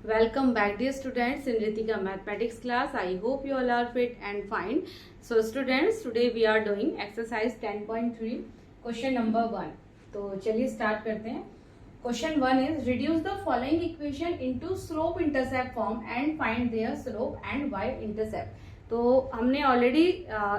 Welcome back, dear students, in Ritika mathematics class. I hope you all are fit and fine. So students, today we are doing exercise 10.3 question number 1. तो चलिए start करते हैं. Question 1 is reduce the following equation into slope intercept form and find their slope and y intercept. तो हमने already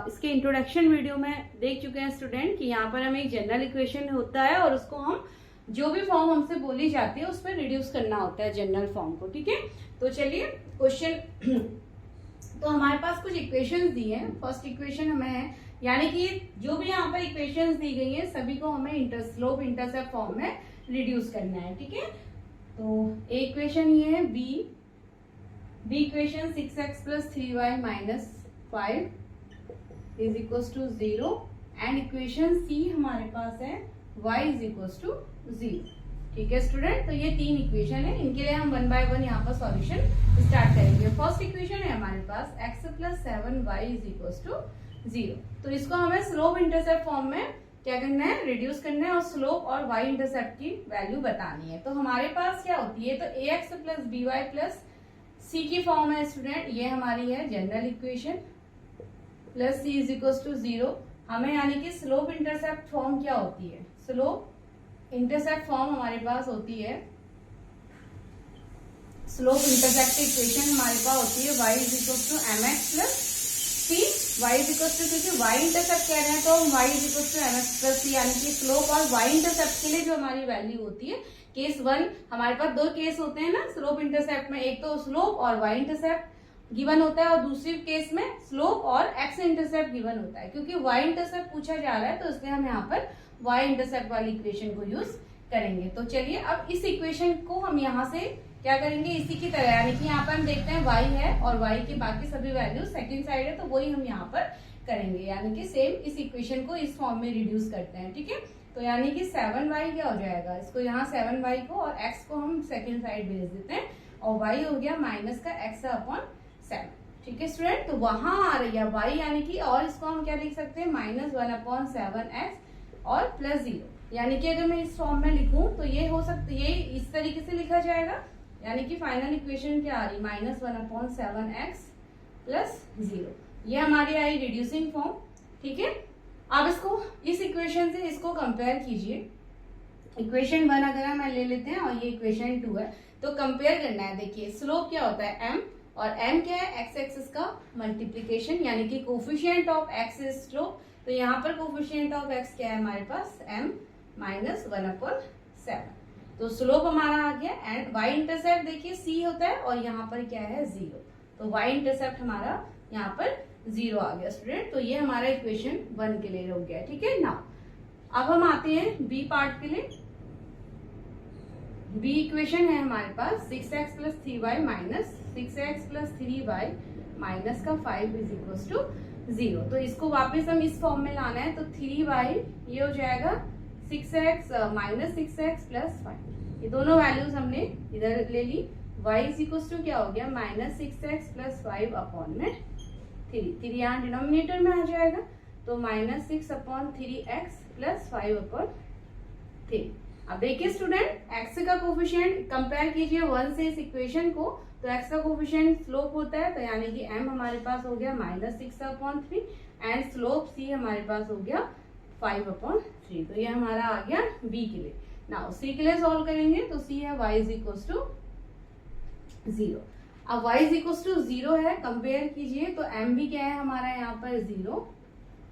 इसके introduction video में देख चुके हैं स्टूडेंट कि यहाँ पर हमें एक जनरल इक्वेशन होता है और उसको हम जो भी फॉर्म हमसे बोली जाती है उस पर रिड्यूस करना होता है जनरल फॉर्म को. ठीक है, तो चलिए क्वेश्चन. तो हमारे पास कुछ इक्वेशंस दी हैं. फर्स्ट इक्वेशन हमें है, यानी कि जो भी यहाँ पर इक्वेशंस दी गई हैं सभी को हमें स्लोप इंटरसेप्ट फॉर्म में रिड्यूस करना है. ठीक है, तो ए इक्वेशन ये है B equation 6x + 3y - 5 is equal to 0 and equation C हमारे पास है y इज इक्वल टू 0. ठीक है स्टूडेंट, तो ये तीन इक्वेशन है. इनके लिए हम 1 बाय 1 यहाँ पर सॉल्यूशन स्टार्ट करेंगे. फर्स्ट इक्वेशन है हमारे पास x + 7y is equal to 0. तो इसको हमें स्लोप इंटरसेप्ट फॉर्म में क्या करना है, रिड्यूस करना है और स्लोप और y इंटरसेप्ट की वैल्यू बतानी है. तो हमारे पास क्या होती है, तो ax + by + c की फॉर्म है स्टूडेंट. ये हमारी है general equation plus c is equal to 0. हमें यानी कि स्लोप इंटरसेप्ट फॉर्म क्या होती है, स्लोप इंटरसेप्ट फॉर्म हमारे पास होती है, स्लोप इंटरसेप्ट इक्वेशन हमारे पास होती है y is equal to mx + c. y is equal to, क्योंकि y इंटरसेप्ट कह रहे हैं तो y is equal to mx + c, यानी कि स्लोप और y इंटरसेप्ट के लिए जो हमारी वैल्यू होती है. केस 1 हमारे पास दो केस होते हैं ना स्लोप इंटरसेप्ट में, एक तो स्लोप और y इंटरसेप्ट गिवन होता है और दूसरी केस में स्लोप और x इंटरसेप्ट गिवन होता है. क्योंकि y इंटरसेप्ट पूछा जा रहा है तो इसलिए हम यहाँ पर y इंटरसेप्ट वाली इक्वेशन को यूज करेंगे. तो चलिए अब इस इक्वेशन को हम यहाँ से क्या करेंगे, इसी की तरह, यानी कि यहाँ पर हम देखते हैं y है और y की बाकी सभी वैल्यू सेकंड साइड है, तो वही हम यहाँ पर करेंगे, यानी कि सेम इस इक्वेशन को इस फॉर्म में रिड्यूस करते हैं. ठीक है, तो यानी कि 7y क्या हो जाएगा, इसको यहाँ 7y को और x को हम सेकंड साइड भेज देते हैं और y हो गया माइनस का x/7. ठीक है स्टूडेंट, तो वहां आ रही है y, यानी कि, और इसको हम क्या लिख सकते हैं -1/7x और +0. यानी कि अगर मैं इस फॉर्म में लिखूं तो ये हो सकता है, ये इस तरीके से लिखा जाएगा, यानी कि फाइनल इक्वेशन क्या आ रही, -1/7x + 0. ये हमारी आई रिड्यूसिंग फॉर्म. ठीक है, अब इसको इस इक्वेशन से इसको कंपेयर कीजिए. इक्वेशन 1 अगर हम ले लेते हैं और ये इक्वेशन 2 है, तो कंपेयर करना है. देखिए स्लोप क्या होता है m, और m क्या है, x एक्सिस का मल्टीप्लीकेशन, यानी कि coefficient of x is slope. तो यहाँ पर कोफिशिएंट ऑफ x क्या है हमारे पास, m - 1/7. तो स्लोप हमारा आ गया. एंड y इंटरसेप्ट देखिए c होता है और यहाँ पर क्या है 0, तो y इंटरसेप्ट हमारा यहाँ पर 0 आ गया स्टूडेंट. तो ये हमारा इक्वेशन 1 के लिए हो गया. ठीक है, नाउ अब हम आते हैं बी पार्ट के लिए. बी इक्वेशन है हमारे पास 6x + 3y - 6x + 3y - 5 is equal to 0. तो इसको वापस हम इस फॉर्म में लाना है, तो 3y ये हो जाएगा 6x - 6x + 5. ये दोनों वैल्यूज हमने इधर ले ली. y इज इक्वल टू क्या हो गया, -6x + 5/3. 3 यहाँ डिनोमिनेटर में आ जाएगा, तो -6/3x + 5/3. अब देखिए स्टूडेंट, x का कोफिशिएंट कंपेयर कीजिए 1 से इस इक्वेशन को, तो x का कोफिशिएंट स्लोप होता है, तो यानी कि m हमारे पास हो गया -6/3 एंड स्लोप c हमारे पास हो गया 5/3. तो ये हमारा आ गया b के लिए. नाउ c के लिए सॉल्व करेंगे, तो c है y इज इक्वल टू 0. अब y इज इक्वल टू 0 है, कंपेयर कीजिए, तो m भी क्या है हमारा यहाँ पर 0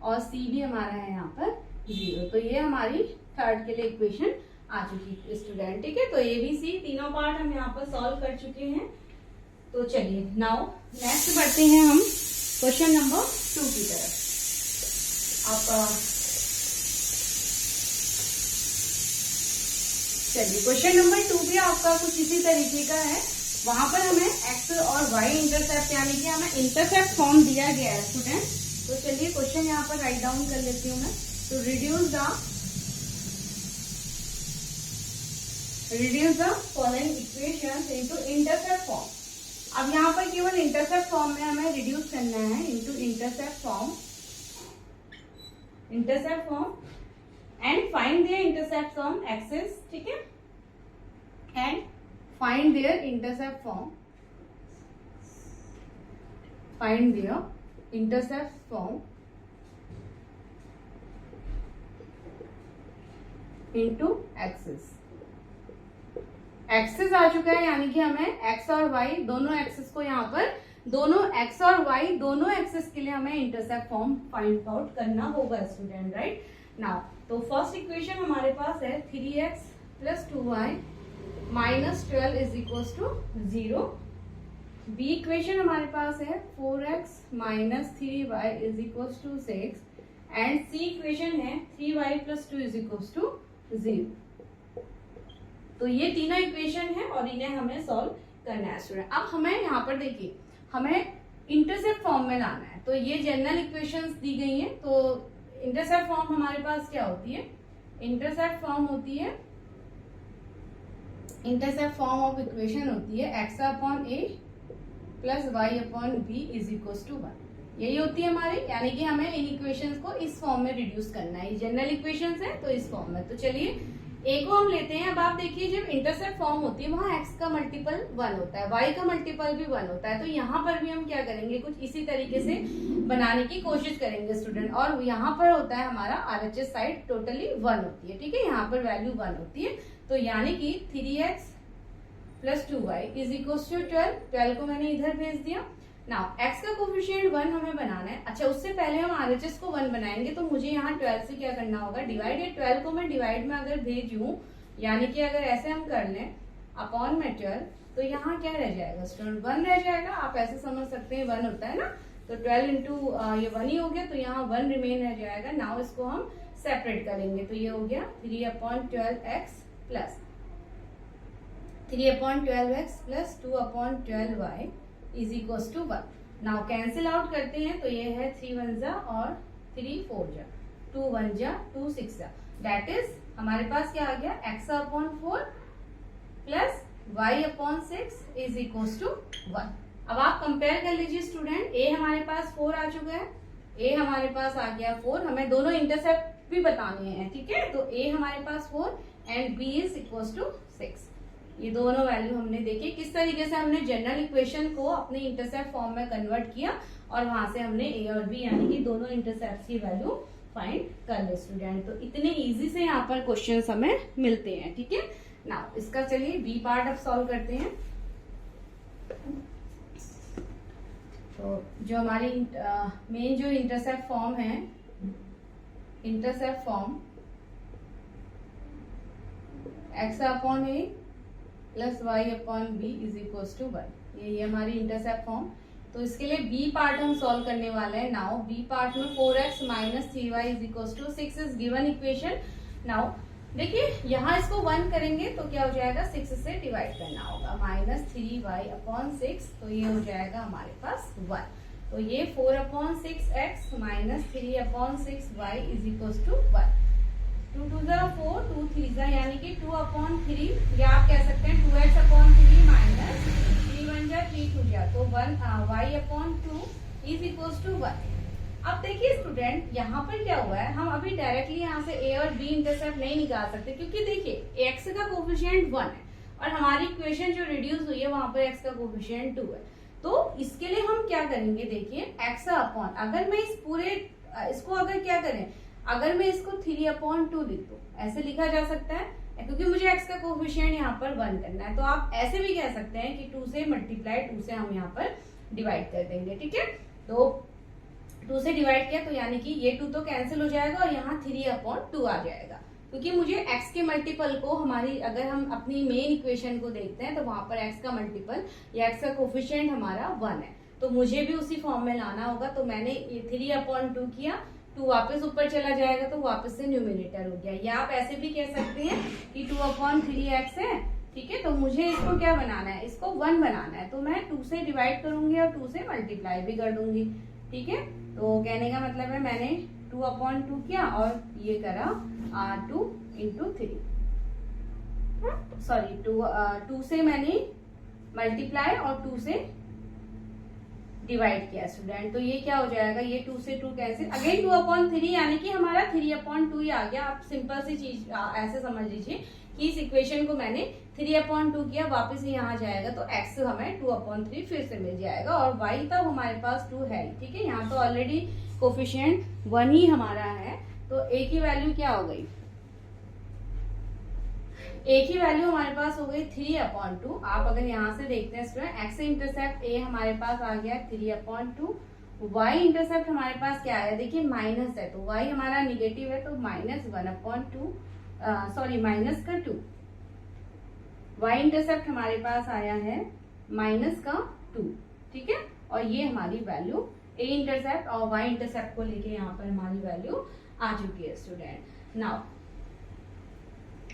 और c भी हमारा है यहाँ पर 0. तो ये हमारी थर्ड के लिए इक्वेशन आ चुकी है स्टूडेंट. ठीक है, तो ए बी सी तीनों पार्ट हम यहाँ पर सॉल्व कर चुके हैं. तो चलिए नाउ नेक्स्ट बढ़ते हैं हम क्वेश्चन नंबर 2 की तरफ. चलिए क्वेश्चन नंबर 2 भी आपका कुछ इसी तरीके का है. वहां पर हमें x और y इंटरसेप्ट, यानी कि हमें इंटरसेप्ट फॉर्म दिया गया है स्टूडेंट. तो चलिए क्वेश्चन यहाँ पर राइट डाउन कर लेती हूँ मैं. तो reduce the following equations into intercept form. अब यहाँ पर केवल इंटरसेप्ट फॉर्म में हमें रिड्यूस करना है into intercept form and find the intercept from axis. ठीक है, and find their intercept form, find their intercept form into axis. Axis आ चुका है, यानी कि हमें एक्स और वाई दोनों एक्सिस को यहाँ पर, दोनों एक्स और वाई दोनों एक्सिस के लिए हमें इंटरसेप्ट फॉर्म फाइंड आउट करना होगा स्टूडेंट, राइट। नाउ तो फर्स्ट इक्वेशन हमारे पास है 3x plus 2y minus 12 is equals to 0। B equation हमारे पास है 4x minus 3y is equals to 6 and C equation है 3y plus 2 is equals to 0। तो ये तीनों इक्वेशन है और इन्हें हमें सॉल्व करना है स्टूडेंट। अब हमें यहाँ पर देखिए हमें इंटरसेप्ट फॉर्म में लाना है, तो ये जनरल इक्वेशंस दी गई हैं। तो इंटरसेप्ट फॉर्म हमारे पास क्या होती है, इंटरसेप्ट फॉर्म होती है, इंटरसेप्ट फॉर्म ऑफ इक्वेशन होती है x upon a plus y upon b is equal to 1। यही होती है हमारी, यानी कि हमें इन इक्वेशंस को इस फॉर्म में रिड्यूस करना है। जनरल इक्वेशंस है तो इस फॉर्म में। तो चलिए ए को हम लेते हैं। अब आप देखिए जब इंटरसेप्ट फॉर्म होती है वहां x का मल्टीपल 1 होता है, y का मल्टीपल भी 1 होता है। तो यहाँ पर भी हम क्या करेंगे, कुछ इसी तरीके से बनाने की कोशिश करेंगे स्टूडेंट। और यहाँ पर होता है हमारा RHS साइड टोटली 1 होती है, ठीक है, यहाँ पर वैल्यू 1 होती है। तो यानी कि 3x plus 2y is equal to 12 को मैंने इधर भेज दिया। नाउ x का कोफिशिएंट 1 हमें बनाना है। अच्छा, उससे पहले हम RHS को 1 बनाएंगे, तो मुझे यहाँ 12 से क्या करना होगा, डिवाइड। ये 12 को मैं डिवाइड में अगर भेजूं, यानी कि अगर ऐसे हम कर लें अपॉन में 12, तो यहाँ क्या रह जाएगा स्टूडेंट, 1 रह जाएगा। आप ऐसे समझ सकते हैं 1 होता है ना, तो 12 इंटू ये 1 ही हो गया, तो यहाँ 1 रिमेन रह जाएगा। नाउ इसको हम सेपरेट करेंगे, तो ये हो गया 3/12x plus 3/12x plus 2/12y is equal to 1। Now cancel out करते हैं, तो ये है 3 1 जा और 3 4 जा, 2 1 जा 2 6 जा, दैट इज हमारे पास क्या आ गया, x upon 4 plus y upon 6 is equal to 1। अब आप कंपेयर कर लीजिए स्टूडेंट, a हमारे पास 4 आ चुका है, a हमारे पास आ गया 4, हमें दोनों इंटरसेप्ट भी बताने हैं, ठीक है। तो a हमारे पास 4 and b is equal to 6। ये दोनों वैल्यू हमने देखी किस तरीके से हमने जनरल इक्वेशन को अपने इंटरसेप्ट फॉर्म में कन्वर्ट किया और वहां से हमने a और b यानी कि दोनों इंटरसेप्ट की वैल्यू फाइंड कर ले स्टूडेंट। तो इतने इजी से यहाँ पर क्वेश्चंस हमें मिलते हैं, ठीक है। नाउ इसका चलिए बी पार्ट अब सॉल्व करते हैं। तो जो हमारी मेन जो इंटरसेप्ट फॉर्म है, intercept form x upon a plus y upon b is equal to 1, ये हमारी इंटरसेप्ट फॉर्म। तो इसके लिए बी पार्ट हम सॉल्व करने वाले हैं। नाउ बी पार्ट में 4x minus 3y is equal to 6 is given equation. Now देखिए यहाँ इसको 1 करेंगे तो क्या हो जाएगा, 6 से डिवाइड करना होगा, माइनस 3y अपॉन 6, तो ये हो जाएगा हमारे पास 1। तो ये 4/6x minus 3/6y is equal to 1। 2 2 जा 4, 2 3 जा, यानी कि 2/3, या आप कह सकते हैं 2x/3 माइनस 3 1 जा 3 2 जा, तो 1y/2 इज इक्वल टू 1। अब देखिए स्टूडेंट यहाँ पर क्या हुआ है, हम अभी डायरेक्टली यहाँ से a और b इंटरसेप्ट नहीं निकाल सकते, क्योंकि देखिए x का कोफिशिएंट 1 है और हमारी इक्वेशन जो रिड्यूस हुई है वहां पर x का कोफिशिएंट 2 है। तो इसके लिए हम क्या करेंगे, देखिए x अपॉन, अगर मैं इस पूरे इसको अगर क्या करें, अगर मैं इसको 3/2 लिख दूं, ऐसे लिखा जा सकता है, क्योंकि मुझे x का कोफिशिएंट यहाँ पर 1 करना है। तो आप ऐसे भी कह सकते हैं कि 2 से मल्टीप्लाई 2 से हम यहाँ पर डिवाइड कर देंगे, ठीक है। तो 2 से डिवाइड किया तो यानी कि ये 2 तो कैंसिल हो जाएगा और यहाँ 3/2 आ जाएगा, क्योंकि मुझे x के मल्टीपल को, हमारी अगर हम अपनी मेन इक्वेशन को देखते हैं तो वहां पर x का मल्टीपल या x का कोफिशिएंट हमारा 1 है, तो मुझे भी उसी फॉर्म में लाना होगा। तो मैंने ये 3/2 किया, 2 वापस ऊपर चला जाएगा तो वापस से न्यूमिनेटर हो गया, या आप ऐसे भी कह सकते हैं कि 2/3x है, ठीक है। तो मुझे इसको क्या बनाना है, इसको 1 बनाना है, तो मैं 2 से डिवाइड करूंगी और 2 से मल्टीप्लाई भी कर दूंगी, ठीक है। तो कहने का मतलब है मैंने 2/2 किया और ये करा 2 इंटू 3, सॉरी 2 से मैंने मल्टीप्लाई और 2 से डिवाइड किया स्टूडेंट, तो ये क्या हो जाएगा, ये 2 से 2 कैंसिल, अगेन 2/3 यानी कि हमारा 3/2 ही आ गया। आप सिंपल सी चीज ऐसे समझ लीजिए कि इस इक्वेशन को मैंने 3/2 किया, वापस यहाँ जाएगा तो x हमें 2/3 फिर से मिल जाएगा, और y तब हमारे पास 2 है, ठीक है। यहाँ तो ऑलरेडी कोफिशिएंट 1 ही हमारा है, तो a की वैल्यू क्या हो गई, a की वैल्यू हमारे पास हो गई 3/2। आप अगर यहाँ से देखते हैं स्टूडेंट, x इंटरसेप्ट a हमारे पास आ गया 3/2, y इंटरसेप्ट हमारे पास क्या है, देखिए माइनस है, तो y हमारा निगेटिव है, तो -1/2 सॉरी माइनस का 2, y इंटरसेप्ट हमारे पास आया है -2, ठीक है। और ये हमारी वैल्यू a इंटरसेप्ट और y इंटरसेप्ट को लेके यहाँ पर हमारी वैल्यू आ चुकी है स्टूडेंट। नाउ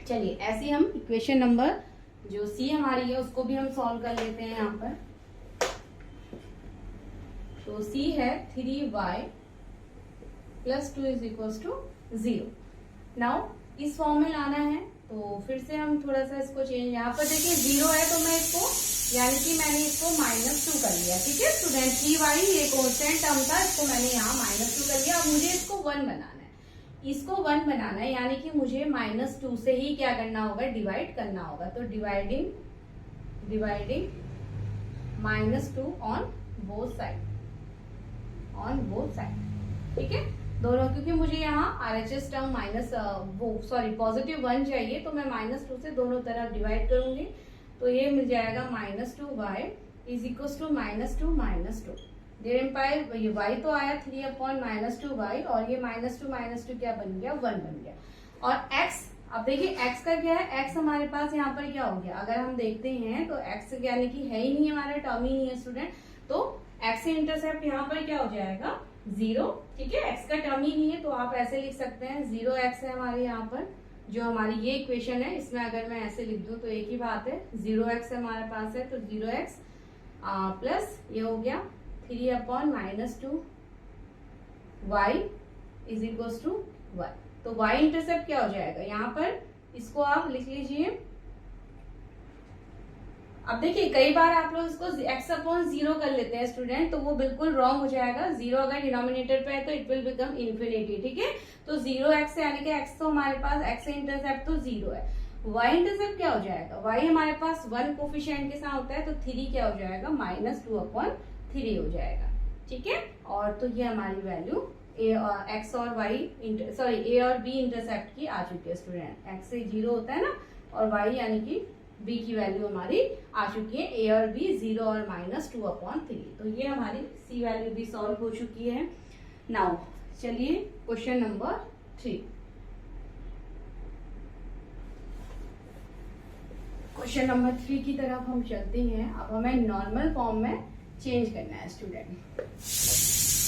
चलिए ऐसे हम इक्वेशन नंबर जो सी हमारी है उसको भी हम सॉल्व कर लेते हैं यहाँ पर। तो सी है 3y + 2 = 0। नाउ इस फॉर्म में लाना है, तो फिर से हम थोड़ा सा इसको चेंज, यहाँ पर देखिए 0 है तो मैं इसको यानी कि मैंने इसको -2 कर लिया, ठीक है स्टूडेंट। 3y ये कांस्टेंट टर्म था, इसको मैंने यहाँ -2 कर लिया। अब मुझे इसको 1 बनाना है, इसको 1 बनाना है, यानी कि मुझे -2 से ही क्या करना होगा, डिवाइड करना होगा। तो डिवाइडिंग -2 ऑन बोथ साइड, ठीक है दोनों, क्योंकि मुझे यहाँ RHS टर्म पॉजिटिव 1 चाहिए, तो मैं -2 से दोनों तरफ डिवाइड करूंगी, तो ये मिल जाएगा -2y = -2 देयर एम्पायर। ये y तो आया 3/-2y, और ये -2 क्या बन गया, 1 बन गया। और x, अब देखिए x का क्या है, x हमारे पास यहाँ पर क्या हो गया, अगर हम देखते हैं तो x यानी कि है ही नहीं, हमारा टर्म ही नहीं है स्टूडेंट, तो x इंटरसेप्ट यहाँ पर क्या हो जाएगा 0, ठीक है। x का टर्म ही नहीं है, तो आप ऐसे लिख सकते हैं 0x है हमारे यहाँ पर, जो हमारी ये इक्वेशन है इसमें अगर मैं ऐसे लिख दूं तो एक ही बात है, 0x हमारे पास है, तो 0x प्लस ये हो गया 3/-2y = 1। तो y इंटरसेप्ट क्या हो जाएगा, यहाँ पर इसको आप लिख लीजिए। अब देखिए कई बार आप लोग इसको x/0 कर लेते हैं स्टूडेंट, तो वो बिल्कुल रॉन्ग हो जाएगा। 0 अगर डिनोमिनेटर पे है तो इट विल बिकम इन्फिनिटी, ठीक है। तो 0x यानी कि x तो हमारे पास x इंटरसेप्ट तो 0 है, y इंटरसेप्ट क्या हो जाएगा, y हमारे पास 1 कोफिशिएंट के साथ होता है, तो 3 क्या हो जाएगा, -2/3 हो जाएगा, ठीक है। और तो ये हमारी वैल्यू x और y a और b इंटरसेप्ट की आ चुकी है स्टूडेंट। x से 0 होता है ना, और y यानी कि b की वैल्यू हमारी आ चुकी है, a और b 0 और -2/3। तो ये हमारी c वैल्यू भी सॉल्व हो चुकी है। नाउ चलिए क्वेश्चन नंबर 3, क्वेश्चन नंबर 3 की तरफ हम चलते हैं। अब हमें नॉर्मल फॉर्म में चेंज करना है स्टूडेंट,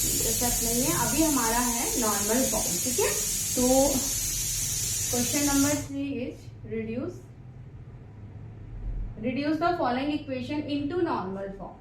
इंटरसेप्ट नहीं है, अभी हमारा है नॉर्मल फॉर्म, ठीक है। तो question number 3 is reduce the following equation into normal form.